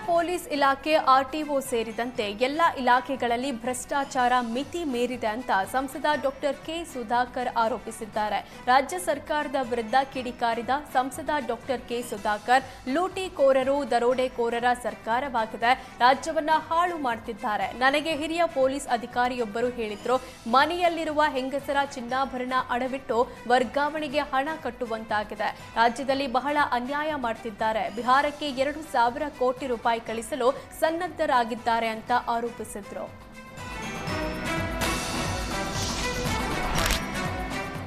Police ಇಲಾಖೆ RTO ಸೇರಿದಂತೆ ಎಲ್ಲ ಇಲಾಖೆಗಳಲ್ಲಿ ಭ್ರಷ್ಟಾಚಾರ ಮಿತಿ ಮೀರಿದೆ ಅಂತ ಸಂಸದ ಡಾಕ್ಟರ್ ಕೆ ಸುಧಾಕರ್ ಆರೋಪಿಸಿದ್ದಾರೆ. ರಾಜ್ಯ ಸರ್ಕಾರದ ವಿರುದ್ಧ ಕಿಡಿಕಾರಿದ ಸಂಸದ ಡಾಕ್ಟರ್ ಕೆ ಸುಧಾಕರ್ ಲೂಟಿಕೋರರು ದರೋಡೆಕೋರರ ಸರ್ಕಾರವಾಗಿದೆ, ರಾಜ್ಯವನ್ನ ಹಾಳು ಮಾಡುತ್ತಿದ್ದಾರೆ. ನನಗೆ ಹಿರಿಯ ಪೊಲೀಸ್ ಅಧಿಕಾರಿಯೊಬ್ಬರು ಹೇಳಿದ್ರು, ಮನೆಯಲ್ಲಿರುವ ಹೆಂಗಸರ ಚಿನ್ನಾಭರಣ ಅಡವಿಟ್ಟು ವರ್ಗಾವಣೆಗೆ ಹಣ ಕಟ್ಟುವಂತಾಗಿದೆ. ರಾಜ್ಯದಲ್ಲಿ ಬಹಳ ಅನ್ಯಾಯ ಮಾಡುತ್ತಿದ್ದಾರೆ. ಬಿಹಾರಕ್ಕೆ 2,000 ಕೋಟಿ ರೂಪಾಯಿ ಕಳಿಸಲು ಸನ್ನದ್ಧರಾಗಿದ್ದಾರೆ ಅಂತ ಆರೋಪಿಸಿದ್ರು.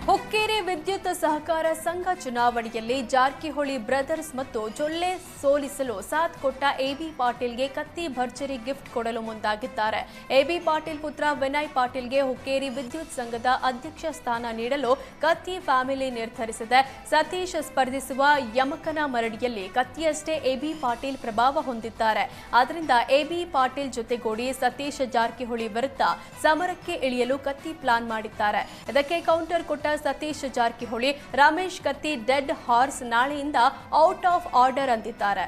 ಹುಕ್ಕೇರಿ ವಿದ್ಯುತ್ ಸಹಕಾರ ಸಂಘ ಚುನಾವಣೆಯಲ್ಲಿ ಜಾರಕಿಹೊಳಿ ಬ್ರದರ್ಸ್ ಮತ್ತು ಜೊಲ್ಲೆ ಸೋಲಿಸಲು ಸಾಥ್ ಕೊಟ್ಟ ಎಬಿ ಪಾಟೀಲ್ಗೆ ಕತ್ತಿ ಭರ್ಜರಿ ಗಿಫ್ಟ್ ಕೊಡಲು ಮುಂದಾಗಿದ್ದಾರೆ. ಎಬಿ ಪಾಟೀಲ್ ಪುತ್ರ ವಿನಯ್ ಪಾಟೀಲ್ಗೆ ಹುಕ್ಕೇರಿ ವಿದ್ಯುತ್ ಸಂಘದ ಅಧ್ಯಕ್ಷ ಸ್ಥಾನ ನೀಡಲು ಕತ್ತಿ ಫ್ಯಾಮಿಲಿ ನಿರ್ಧರಿಸಿದೆ. ಸತೀಶ್ ಸ್ಪರ್ಧಿಸುವ ಯಮಕನ ಮರಡಿಯಲ್ಲಿ ಕತ್ತಿಯಷ್ಟೇ ಎಬಿ ಪಾಟೀಲ್ ಪ್ರಭಾವ ಹೊಂದಿದ್ದಾರೆ. ಆದ್ದರಿಂದ ಎಬಿ ಪಾಟೀಲ್ ಜೊತೆಗೂಡಿ ಸತೀಶ್ ಜಾರಕಿಹೊಳಿ ವಿರುದ್ಧ ಸಮರಕ್ಕೆ ಇಳಿಯಲು ಕತ್ತಿ ಪ್ಲಾನ್ ಮಾಡಿದ್ದಾರೆ. ಇದಕ್ಕೆ ಕೌಂಟರ್ ಕೊಟ್ಟ ಸತೀಶ್ ಜಾರಕಿಹೊಳಿ, ರಮೇಶ್ ಕತ್ತಿ ಡೆಡ್ ಹಾರ್ಸ್, ನಾಳೆಯಿಂದ ಔಟ್ ಆಫ್ ಆರ್ಡರ್ ಅಂದಿದ್ದಾರೆ.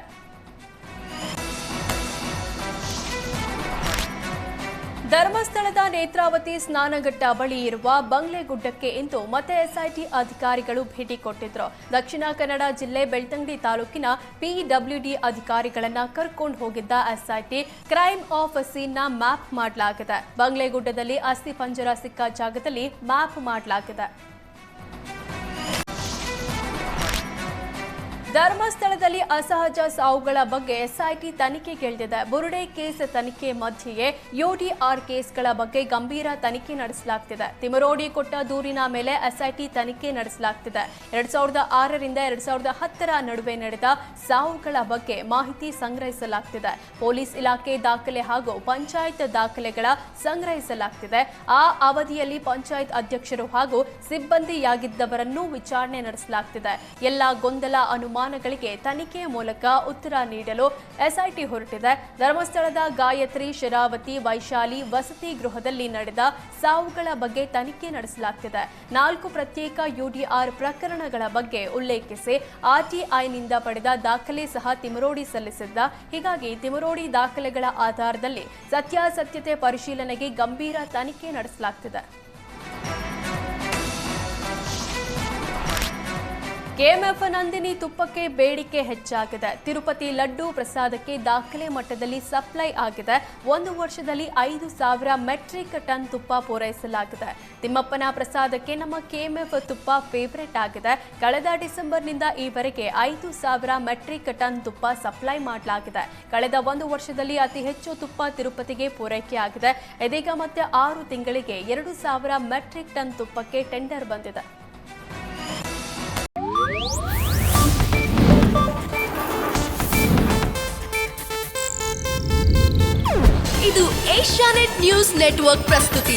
ಧರ್ಮಸ್ಥಳದ ನೇತ್ರಾವತಿ ಸ್ನಾನಘಟ್ಟ ಬಳಿ ಇರುವ ಬಂಗ್ಲೆಗುಡ್ಡಕ್ಕೆ ಇಂದು ಮತ್ತೆ ಎಸ್ಐಟಿ ಅಧಿಕಾರಿಗಳು ಭೇಟಿ ಕೊಟ್ಟಿದ್ರು. ದಕ್ಷಿಣ ಕನ್ನಡ ಜಿಲ್ಲೆ ಬೆಳ್ತಂಗಡಿ ತಾಲೂಕಿನ ಪಿಡಬ್ಲ್ಯೂಡಿ ಅಧಿಕಾರಿಗಳನ್ನ ಕರ್ಕೊಂಡು ಹೋಗಿದ್ದ ಎಸ್ಐಟಿ ಕ್ರೈಮ್ ಆಫ್ ಸೀನ್ ನ ಮ್ಯಾಪ್ ಮಾಡಲಾಗಿದೆ. ಬಂಗ್ಲೆಗುಡ್ಡದಲ್ಲಿ ಅಸ್ಥಿ ಪಂಜರ ಸಿಕ್ಕ ಜಾಗದಲ್ಲಿ ಮ್ಯಾಪ್ ಮಾಡಲಾಗಿದೆ. ಧರ್ಮಸ್ಥಳದಲ್ಲಿ ಅಸಹಜ ಸಾವುಗಳ ಬಗ್ಗೆ ಎಸ್ಐಟಿ ತನಿಖೆಗಿಳಿದಿದೆ. ಬುರುಡೆ ಕೇಸ್ ತನಿಖೆ ಮಧ್ಯೆಯೇ ಯುಡಿಆರ್ ಕೇಸ್ಗಳ ಬಗ್ಗೆ ಗಂಭೀರ ತನಿಖೆ ನಡೆಸಲಾಗುತ್ತಿದೆ. ತಿಮರೋಡಿ ಕೊಟ್ಟ ದೂರಿನ ಮೇಲೆ ಎಸ್ಐಟಿ ತನಿಖೆ ನಡೆಸಲಾಗುತ್ತಿದೆ. 2006ರಿಂದ 2010ರ ನಡುವೆ ನಡೆದ ಸಾವುಗಳ ಬಗ್ಗೆ ಮಾಹಿತಿ ಸಂಗ್ರಹಿಸಲಾಗುತ್ತಿದೆ. ಪೊಲೀಸ್ ಇಲಾಖೆ ದಾಖಲೆ ಹಾಗೂ ಪಂಚಾಯತ್ ದಾಖಲೆಗಳ ಸಂಗ್ರಹಿಸಲಾಗುತ್ತಿದೆ. ಆ ಅವಧಿಯಲ್ಲಿ ಪಂಚಾಯತ್ ಅಧ್ಯಕ್ಷರು ಹಾಗೂ ಸಿಬ್ಬಂದಿಯಾಗಿದ್ದವರನ್ನು ವಿಚಾರಣೆ ನಡೆಸಲಾಗುತ್ತಿದೆ. ಎಲ್ಲ ಗೊಂದಲ ಅನುಮಾನಗಳಿಗೆ ತನಿಖೆಯ ಮೂಲಕ ಉತ್ತರ ನೀಡಲು ಎಸ್ಐಟಿ ಹೊರಟಿದೆ. ಧರ್ಮಸ್ಥಳದ ಗಾಯತ್ರಿ, ಶರಾವತಿ, ವೈಶಾಲಿ ವಸತಿ ಗೃಹದಲ್ಲಿ ನಡೆದ ಸಾವುಗಳ ಬಗ್ಗೆ ತನಿಖೆ ನಡೆಸಲಾಗುತ್ತಿದೆ. 4 ಪ್ರತ್ಯೇಕ ಯುಡಿಆರ್ ಪ್ರಕರಣಗಳ ಬಗ್ಗೆ ಉಲ್ಲೇಖಿಸಿ ಆರ್ಟಿಐನಿಂದ ಪಡೆದ ದಾಖಲೆ ಸಹ ತಿಮರೋಡಿ ಸಲ್ಲಿಸಿದ್ದ. ಹೀಗಾಗಿ ತಿಮರೋಡಿ ದಾಖಲೆಗಳ ಆಧಾರದಲ್ಲಿ ಸತ್ಯಾಸತ್ಯತೆ ಪರಿಶೀಲನೆಗೆ ಗಂಭೀರ ತನಿಖೆ ನಡೆಸಲಾಗುತ್ತಿದೆ. ಕೆಎಂಎಫ್ ನಂದಿನಿ ತುಪ್ಪಕ್ಕೆ ಬೇಡಿಕೆ ಹೆಚ್ಚಾಗಿದೆ. ತಿರುಪತಿ ಲಡ್ಡು ಪ್ರಸಾದಕ್ಕೆ ದಾಖಲೆ ಮಟ್ಟದಲ್ಲಿ ಸಪ್ಲೈ ಆಗಿದೆ. 1 ವರ್ಷದಲ್ಲಿ 5,000 ಮೆಟ್ರಿಕ್ ಟನ್ ತುಪ್ಪ ಪೂರೈಸಲಾಗಿದೆ. ತಿಮ್ಮಪ್ಪನ ಪ್ರಸಾದಕ್ಕೆ ನಮ್ಮ ಕೆಎಂಎಫ್ ತುಪ್ಪ ಫೇವರೇಟ್ ಆಗಿದೆ. ಕಳೆದ ಡಿಸೆಂಬರ್ನಿಂದ ಈವರೆಗೆ 5,000 ಮೆಟ್ರಿಕ್ ಟನ್ ತುಪ್ಪ ಸಪ್ಲೈ ಮಾಡಲಾಗಿದೆ. ಕಳೆದ 1 ವರ್ಷದಲ್ಲಿ ಅತಿ ಹೆಚ್ಚು ತುಪ್ಪ ತಿರುಪತಿಗೆ ಪೂರೈಕೆಯಾಗಿದೆ. ಇದೀಗ ಮತ್ತೆ 6 ತಿಂಗಳಿಗೆ 2,000 ಮೆಟ್ರಿಕ್ ಟನ್ ತುಪ್ಪಕ್ಕೆ ಟೆಂಡರ್ ಬಂದಿದೆ. ಇದು ಏಷ್ಯಾನೆಟ್ ನ್ಯೂಸ್ ನೆಟ್ವರ್ಕ್ ಪ್ರಸ್ತುತಿ.